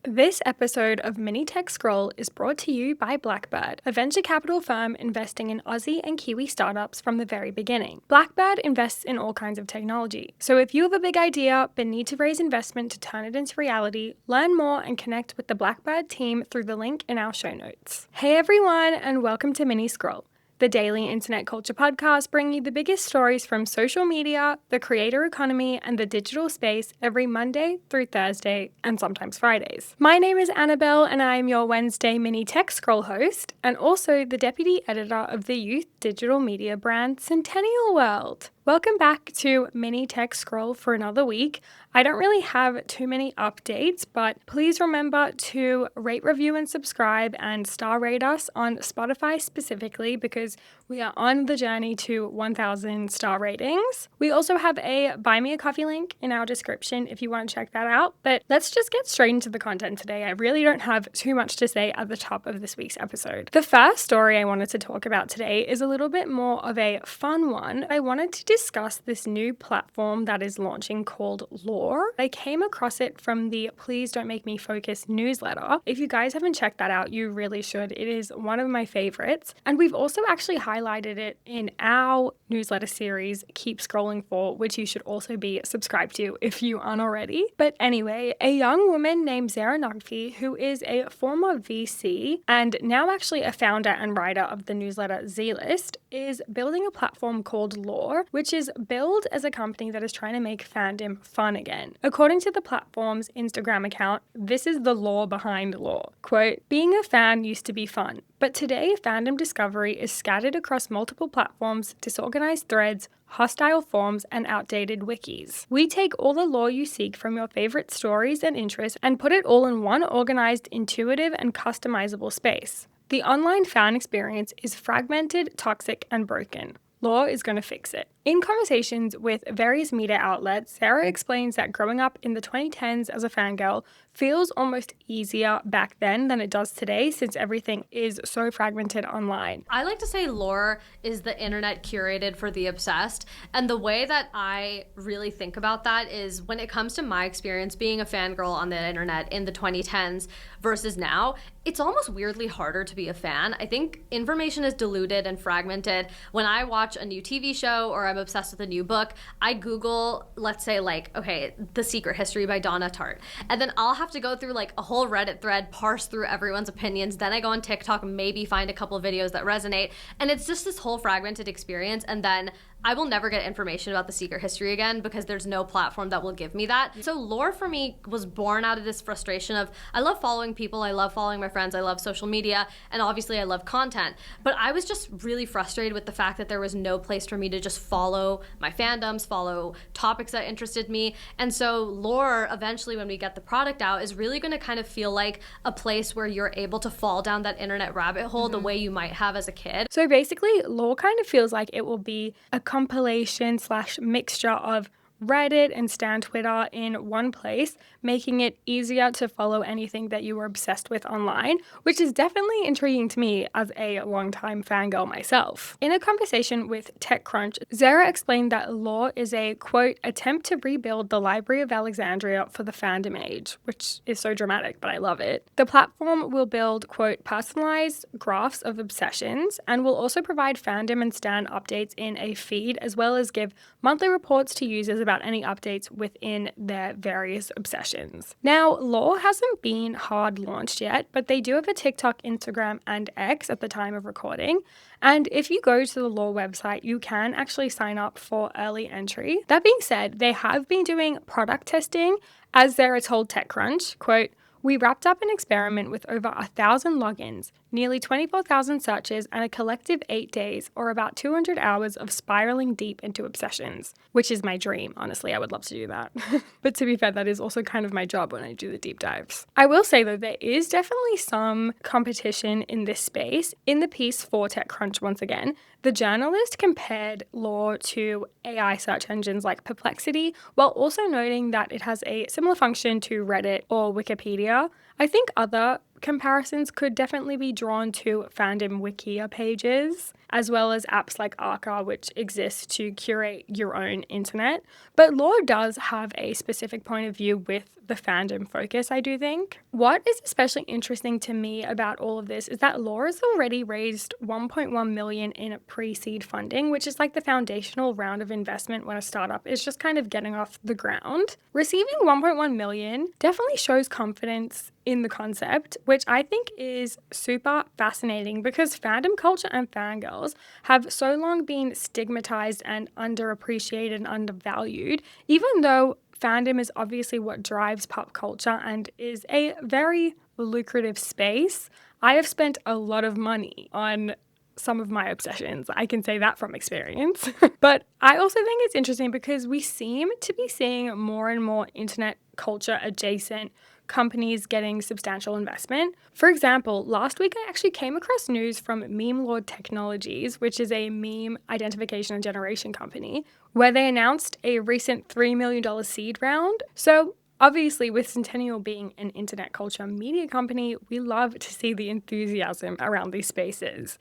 This episode of Mini Tech Scroll is brought to you by Blackbird, a venture capital firm investing in Aussie and Kiwi startups from the very beginning. Blackbird invests in all kinds of technology. So if you have a big idea but need to raise investment to turn it into reality, learn more and connect with the Blackbird team through the link in our show notes. Hey everyone, and welcome to Mini Scroll, the daily internet culture podcast bringing you the biggest stories from social media, the creator economy, and the digital space every Monday through Thursday and sometimes Fridays. My name is Annabelle, and I am your Wednesday Mini Tech Scroll host, and also the deputy editor of the youth digital media brand Centennial World. Welcome back to Mini Tech Scroll for another week. I don't really have too many updates, but please remember to rate, review, and subscribe and star rate us on Spotify specifically because we are on the journey to 1,000 star ratings. We also have a Buy Me a Coffee link in our description if you want to check that out. But let's just get straight into the content today. I really don't have too much to say at the top of this week's episode. The first story I wanted to talk about today is a little bit more of a fun one. I wanted to discuss this new platform that is launching called Lore. I came across it from the Please Don't Make Me Focus newsletter. If you guys haven't checked that out, you really should. It is one of my favorites. And we've also actually highlighted it in our newsletter series, Keep Scrolling For, which you should also be subscribed to if you aren't already. But anyway, a young woman named Zara Nagfi, who is a former VC and now actually a founder and writer of the newsletter Z-List, is building a platform called Lore, which is billed as a company that is trying to make fandom fun again. According to the platform's Instagram account, this is the lore behind Lore. Quote, "Being a fan used to be fun, but today fandom discovery is scattered across multiple platforms, disorganized threads, hostile forums, and outdated wikis. We take all the lore you seek from your favorite stories and interests and put it all in one organized, intuitive, and customizable space. The online fan experience is fragmented, toxic, and broken. Lore is going to fix it." In conversations with various media outlets, Sarah explains that growing up in the 2010s as a fangirl feels almost easier back then than it does today since everything is so fragmented online. I like to say Lore is the internet curated for the obsessed. And the way that I really think about that is when it comes to my experience being a fangirl on the internet in the 2010s versus now, it's almost weirdly harder to be a fan. I think information is diluted and fragmented. When I watch a new TV show or I'm obsessed with a new book, I Google, let's say okay, The Secret History by Donna Tartt. And then I'll have to go through a whole Reddit thread, parse through everyone's opinions. Then I go on TikTok, maybe find a couple of videos that resonate. And it's just this whole fragmented experience. And then I will never get information about The Secret History again because there's no platform that will give me that. So Lore for me was born out of this frustration of, I love following people, I love following my friends, I love social media, and obviously I love content. But I was just really frustrated with the fact that there was no place for me to just follow my fandoms, follow topics that interested me. And so Lore, eventually when we get the product out, is really gonna kind of feel like a place where you're able to fall down that internet rabbit hole the way you might have as a kid. So basically, Lore kind of feels like it will be a compilation / mixture of Reddit and Stan Twitter in one place, making it easier to follow anything that you were obsessed with online, which is definitely intriguing to me as a longtime fangirl myself. In a conversation with TechCrunch, Zara explained that Lore is a, quote, attempt to rebuild the Library of Alexandria for the fandom age, which is so dramatic, but I love it. The platform will build, quote, personalized graphs of obsessions and will also provide fandom and stan updates in a feed, as well as give monthly reports to users about any updates within their various obsessions. Now, Lore hasn't been hard launched yet, but they do have a TikTok, Instagram, and X at the time of recording. And if you go to the Lore website, you can actually sign up for early entry. That being said, they have been doing product testing, as Zara told TechCrunch, quote, "We wrapped up an experiment with over 1,000 logins, nearly 24,000 searches, and a collective 8 days, or about 200 hours of spiraling deep into obsessions," which is my dream. Honestly, I would love to do that. But to be fair, that is also kind of my job when I do the deep dives. I will say though, there is definitely some competition in this space. In the piece for TechCrunch, once again, the journalist compared Lore to AI search engines like Perplexity, while also noting that it has a similar function to Reddit or Wikipedia. I think other comparisons could definitely be drawn to fandom wikia pages, as well as apps like Arca, which exist to curate your own internet. But Lore does have a specific point of view with the the fandom focus, I do think. What is especially interesting to me about all of this is that Law has already raised 1.1 million in pre-seed funding, which is like the foundational round of investment when a startup is just kind of getting off the ground. Receiving 1.1 million definitely shows confidence in the concept, which I think is super fascinating because fandom culture and fangirls have so long been stigmatized and underappreciated and undervalued, even though fandom is obviously what drives pop culture and is a very lucrative space. I have spent a lot of money on some of my obsessions. I can say that from experience. But I also think it's interesting because we seem to be seeing more and more internet culture adjacent companies getting substantial investment. For example, last week I actually came across news from Meme Lord Technologies, which is a meme identification and generation company, where they announced a recent $3 million seed round. So obviously, with Centennial being an internet culture media company, we love to see the enthusiasm around these spaces.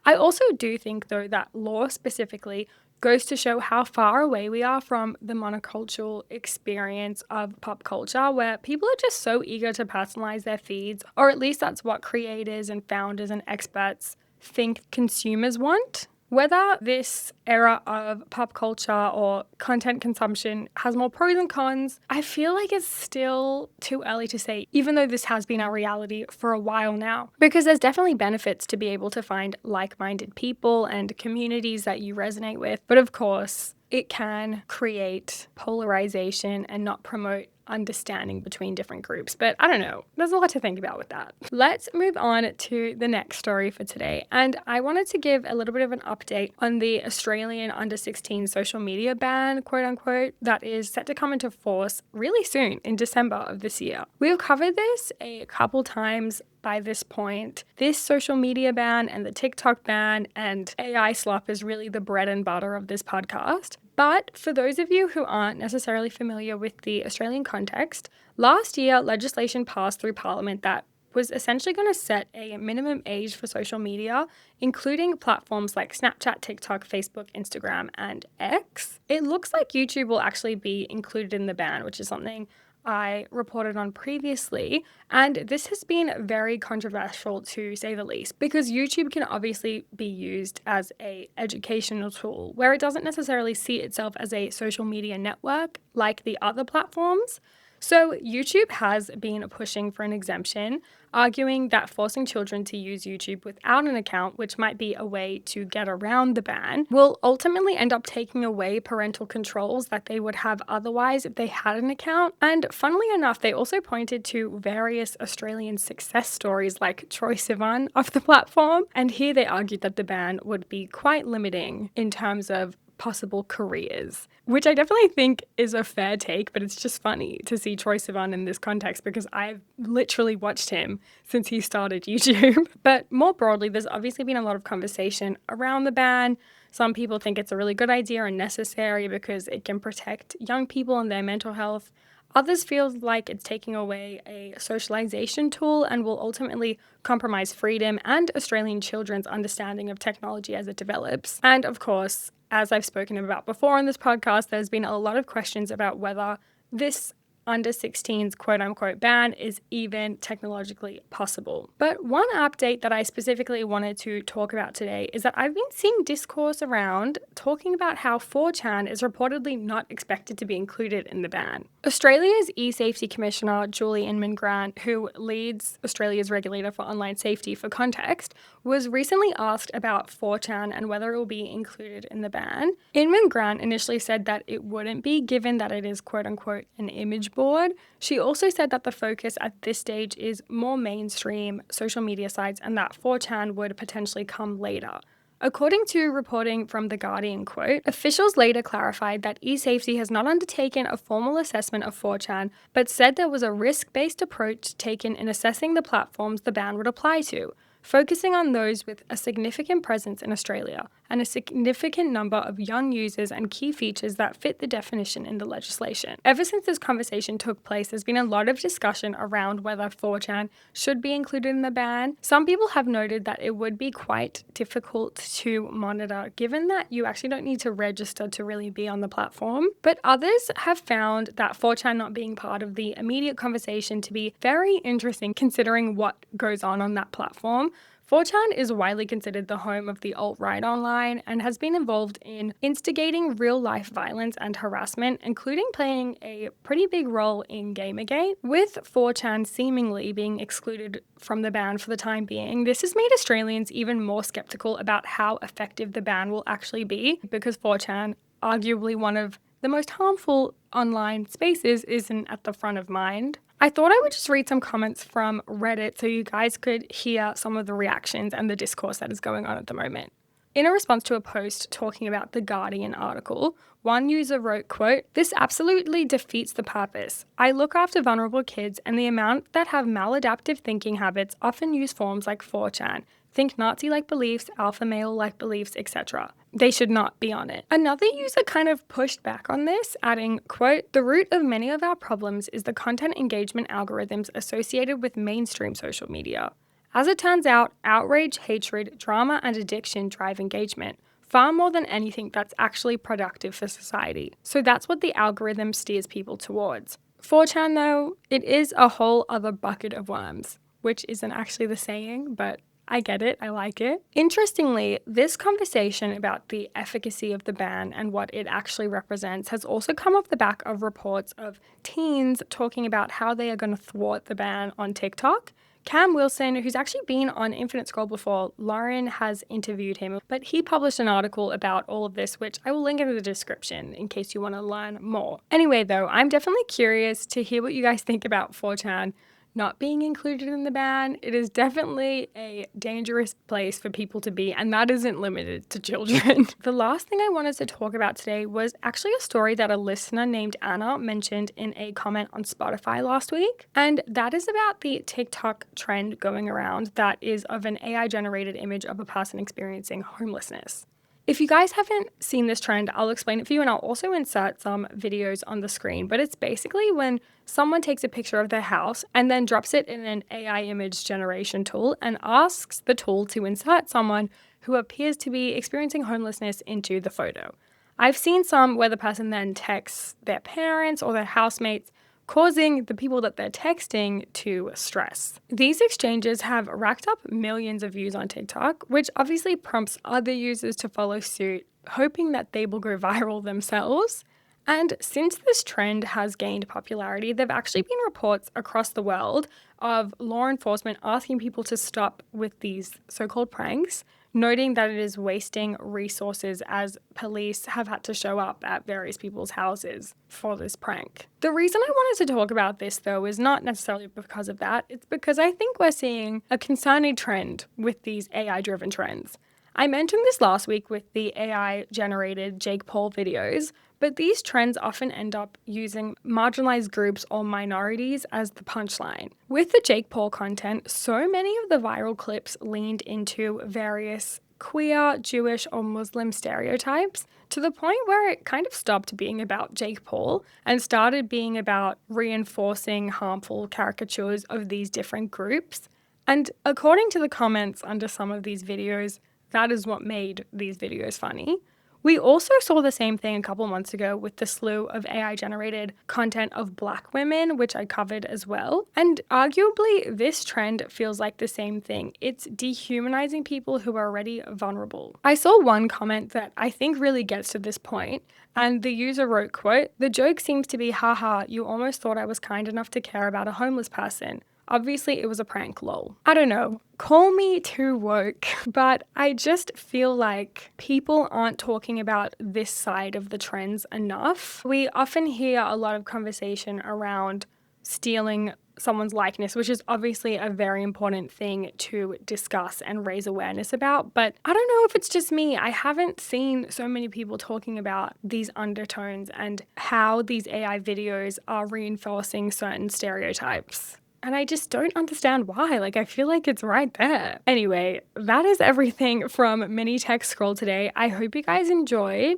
I also do think, though, that Law specifically goes to show how far away we are from the monocultural experience of pop culture, where people are just so eager to personalize their feeds, or at least that's what creators and founders and experts think consumers want. Whether this era of pop culture or content consumption has more pros and cons, I feel like it's still too early to say, even though this has been our reality for a while now. Because there's definitely benefits to be able to find like-minded people and communities that you resonate with. But of course, it can create polarization and not promote understanding between different groups. But I don't know. There's a lot to think about with that. Let's move on to the next story for today. And I wanted to give a little bit of an update on the Australian under 16 social media ban, quote unquote, that is set to come into force really soon in December of this year. We've covered this a couple times by this point. This social media ban and the TikTok ban and AI slop is really the bread and butter of this podcast. But for those of you who aren't necessarily familiar with the Australian context, last year legislation passed through Parliament that was essentially going to set a minimum age for social media, including platforms like Snapchat, TikTok, Facebook, Instagram, and X. It looks like YouTube will actually be included in the ban, which is something I reported on previously, and this has been very controversial to say the least, because YouTube can obviously be used as an educational tool where it doesn't necessarily see itself as a social media network like the other platforms. So YouTube has been pushing for an exemption, arguing that forcing children to use YouTube without an account, which might be a way to get around the ban, will ultimately end up taking away parental controls that they would have otherwise if they had an account. And funnily enough, they also pointed to various Australian success stories like Troye Sivan off the platform. And here they argued that the ban would be quite limiting in terms of possible careers, which I definitely think is a fair take, but it's just funny to see Troye Sivan in this context because I've literally watched him since he started YouTube. But more broadly, there's obviously been a lot of conversation around the ban. Some people think it's a really good idea and necessary because it can protect young people and their mental health. Others feel like it's taking away a socialization tool and will ultimately compromise freedom and Australian children's understanding of technology as it develops. And of course, as I've spoken about before on this podcast, there's been a lot of questions about whether this under 16's quote-unquote ban is even technologically possible. But one update that I specifically wanted to talk about today is that I've been seeing discourse around talking about how 4chan is reportedly not expected to be included in the ban. Australia's e-safety commissioner, Julie Inman-Grant, who leads Australia's regulator for online safety for context, was recently asked about 4chan and whether it will be included in the ban. Inman-Grant initially said that it wouldn't be, given that it is quote-unquote an image board. She also said that the focus at this stage is more mainstream social media sites and that 4chan would potentially come later. According to reporting from The Guardian, quote, officials later clarified that eSafety has not undertaken a formal assessment of 4chan, but said there was a risk-based approach taken in assessing the platforms the ban would apply to. focusing on those with a significant presence in Australia and a significant number of young users and key features that fit the definition in the legislation. Ever since this conversation took place, there's been a lot of discussion around whether 4chan should be included in the ban. Some people have noted that it would be quite difficult to monitor, given that you actually don't need to register to really be on the platform. But others have found that 4chan not being part of the immediate conversation to be very interesting, considering what goes on that platform. 4chan is widely considered the home of the alt-right online and has been involved in instigating real-life violence and harassment, including playing a pretty big role in Gamergate. With 4chan seemingly being excluded from the ban for the time being, this has made Australians even more skeptical about how effective the ban will actually be, because 4chan, arguably one of the most harmful online spaces, isn't at the front of mind. I thought I would just read some comments from Reddit so you guys could hear some of the reactions and the discourse that is going on at the moment. In a response to a post talking about the Guardian article, one user wrote, quote, "This absolutely defeats the purpose. I look after vulnerable kids, and the amount that have maladaptive thinking habits often use forms like 4chan. Think Nazi-like beliefs, alpha male-like beliefs, etc. They should not be on it." Another user kind of pushed back on this, adding, quote, "The root of many of our problems is the content engagement algorithms associated with mainstream social media. As it turns out, outrage, hatred, drama, and addiction drive engagement, far more than anything that's actually productive for society. So that's what the algorithm steers people towards. 4chan, though, it is a whole other bucket of worms," which isn't actually the saying, but I get it, I like it. Interestingly, this conversation about the efficacy of the ban and what it actually represents has also come off the back of reports of teens talking about how they are going to thwart the ban on TikTok. Cam Wilson, who's actually been on Infinite Scroll before, Lauren has interviewed him, but he published an article about all of this, which I will link in the description in case you want to learn more. Anyway, though, I'm definitely curious to hear what you guys think about 4chan not being included in the ban. It is definitely a dangerous place for people to be, and that isn't limited to children. The last thing I wanted to talk about today was actually a story that a listener named Anna mentioned in a comment on Spotify last week, and that is about the TikTok trend going around that is of an AI-generated image of a person experiencing homelessness. If you guys haven't seen this trend, I'll explain it for you, and I'll also insert some videos on the screen. But it's basically when someone takes a picture of their house and then drops it in an AI image generation tool and asks the tool to insert someone who appears to be experiencing homelessness into the photo. I've seen some where the person then texts their parents or their housemates, causing the people that they're texting to stress. These exchanges have racked up millions of views on TikTok, which obviously prompts other users to follow suit, hoping that they will go viral themselves. And since this trend has gained popularity, there have actually been reports across the world of law enforcement asking people to stop with these so-called pranks, noting that it is wasting resources as police have had to show up at various people's houses for this prank. The reason I wanted to talk about this, though, is not necessarily because of that. It's because I think we're seeing a concerning trend with these AI-driven trends. I mentioned this last week with the AI-generated Jake Paul videos, but these trends often end up using marginalized groups or minorities as the punchline. With the Jake Paul content, so many of the viral clips leaned into various queer, Jewish, or Muslim stereotypes to the point where it kind of stopped being about Jake Paul and started being about reinforcing harmful caricatures of these different groups. And according to the comments under some of these videos, that is what made these videos funny. We also saw the same thing a couple months ago with the slew of AI-generated content of Black women, which I covered as well. And arguably, this trend feels like the same thing. It's dehumanizing people who are already vulnerable. I saw one comment that I think really gets to this point, and the user wrote, quote, "The joke seems to be, haha, you almost thought I was kind enough to care about a homeless person. Obviously, it was a prank, lol." I don't know. Call me too woke, but I just feel like people aren't talking about this side of the trends enough. We often hear a lot of conversation around stealing someone's likeness, which is obviously a very important thing to discuss and raise awareness about. But I don't know if it's just me. I haven't seen so many people talking about these undertones and how these AI videos are reinforcing certain stereotypes. And I just don't understand why. Like, I feel like it's right there. Anyway, that is everything from Mini Tech Scroll today. I hope you guys enjoyed.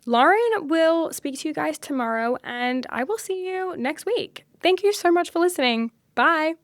Lauren will speak to you guys tomorrow, and I will see you next week. Thank you so much for listening. Bye.